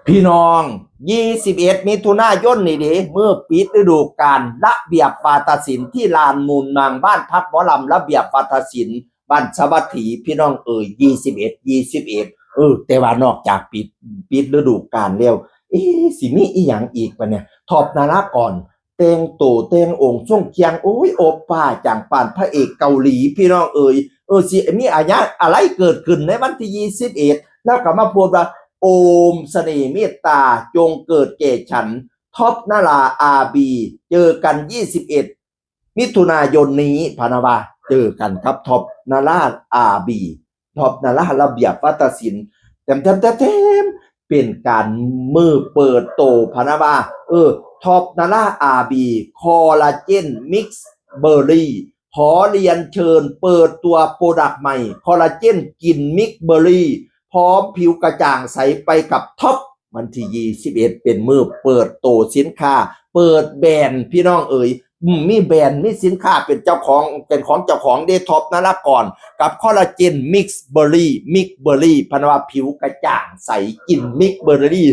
พี่น้อง21มิถุนายนนี่เด้เมื่อปิดฤดูกาลระเบียบวาทศิลป์ที่ลานมูลนางบ้านพักหมอลำระเบียบวาทศิลป์บ้านสวัสดีพี่น้อง21แต่ว่านอกจากปิดฤดูกาลแล้วสิมีอีหยังอีกปะเนี่ยทอบนาราก่อนแต่งโตแต่งองค์ทรงเคียงโอ้ยโอป้าจังปานพระเอกเกาหลีพี่น้องสิมีอะไรเกิดขึ้นในวันที่21แล้วก็มาพูดว่าโอมเสน่ห์เมตตาจงเกิดแก่ฉันท็อปนาราอาบีเจอกัน21มิถุนายนนี้พานาวาเจอกันครับท็อปนาราอาบีท็อปนาราระเบียบวัฒนศิลป์เต็มเป็นการมือเปิดโตพานาวาท็อปนาราอาบีคอลลาเจนมิกซ์เบอร์รี่ขอเรียนเชิญเปิดตัวโปรดักต์ใหม่คอลลาเจนกลิ่นมิกซ์เบอร์รี่พร้อมผิวกระจ่างใสไปกับท็อปวันที่21เป็นมือเปิดโตสินค้าเปิดแบรนด์พี่น้องมีแบรนด์มีสินค้าเป็นเจ้าของเป็นของเจ้าของเดท็อปนั่นละก่อนกับคอลลาเจนมิกซ์เบอร์รี่พนว่าผิวกระจ่างใสกินมิกซ์เบอร์รี่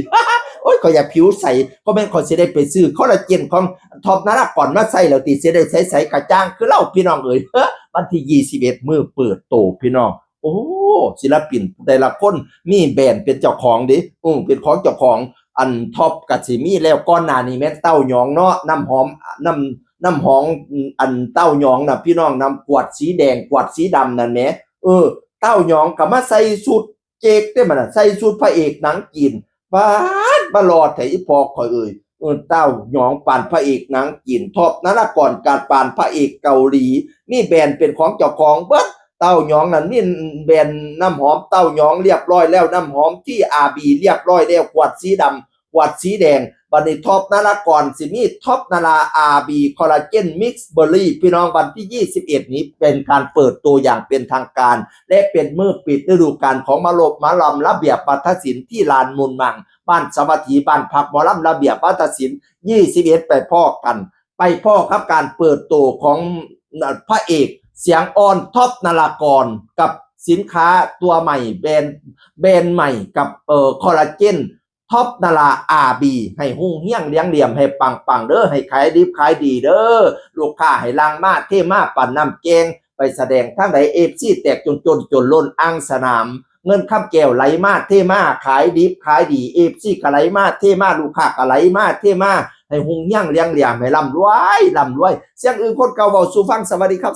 โอ้ยขอยากผิวใสก็แม่นขอสิได้ไปซื้อคอลลาเจนของท็อปนั่นละก่อนมาใส่แล้วติสิได้ใสกระจ่างคือเล่าพี่น้องวันที่21มือเปิดโตพี่น้องโอ้ศิลปินแต่ละคนมีแบรนด์เป็นเจ้าของดิเป็นของเจ้าของอันท็อปกัสิมีแล้วก้อนหน้านี้แม่นเต้าหยองเนาะน้ำหอมน้ำหอมอันเต้าหยองน่ะพี่น้องนำขวดสีแดงขวดสีดำนั่นแหมเต้าหยองก็มาใส่สูทเจกได้มันน่ะใส่สูทพระเอกหนังจีนบาดบลอดไถอีพอข่อยเต้าหยองปานพระเอกหนังจีนท็อปนั่นละก่อนการปานพระเอกเกาหลีนี่แบรนด์เป็นของเจ้าของเบิดเต้าหยองนั่นนี่แบรนด์น้ำหอมเต้าหยองเรียบร้อยแล้วน้ำหอมที่อาบีเรียบร้อยแล้วขวดสีดำขวดสีแดงบัดนี้ท็อปนาราก่อนสิมีท็อปนาราอาบีคอลลาเจนมิกซ์เบอร์รี่พี่น้องวันที่21นี้เป็นการเปิดตัวอย่างเป็นทางการและเป็นมือปิดฤดูกาลของมาลำระเบียบวัฒนศิลป์ที่ลานมูลมังบ้านสวัสดีบ้านพักหมอลำระเบียบวัฒนศิลป์21ไปพ่อกันไปพ่อครับการเปิดตัวของพระเอกเสียงอ่อนท็อปนารากรกับสินค้าตัวใหม่แบรนด์ใหม่กับคอลลาเจนท็อปนาราอาบีให้หุ่งเฮี้ยงเลี้ยงเหลี่ยมให้ปังเด้อให้ขายดิบขายดีเด้อลูกค้าให้ลังมาเท่มาปั่นน้ำแกงไปแสดงทั้งใดFCแตกจนล้นอ่างสนามเงินข้ามแก้วไหลมาเท่มาขายดิบขายดีFCก็ไหลมาเท่มาลูกค้าก็ไหลมาเท่มาให้หุ่งเฮี้ยงเลี้ยงเหลี่ยมให้ร่ำรวยเสียงอื่นคนเก่าเว้าสู่ฟังสวัสดีครับ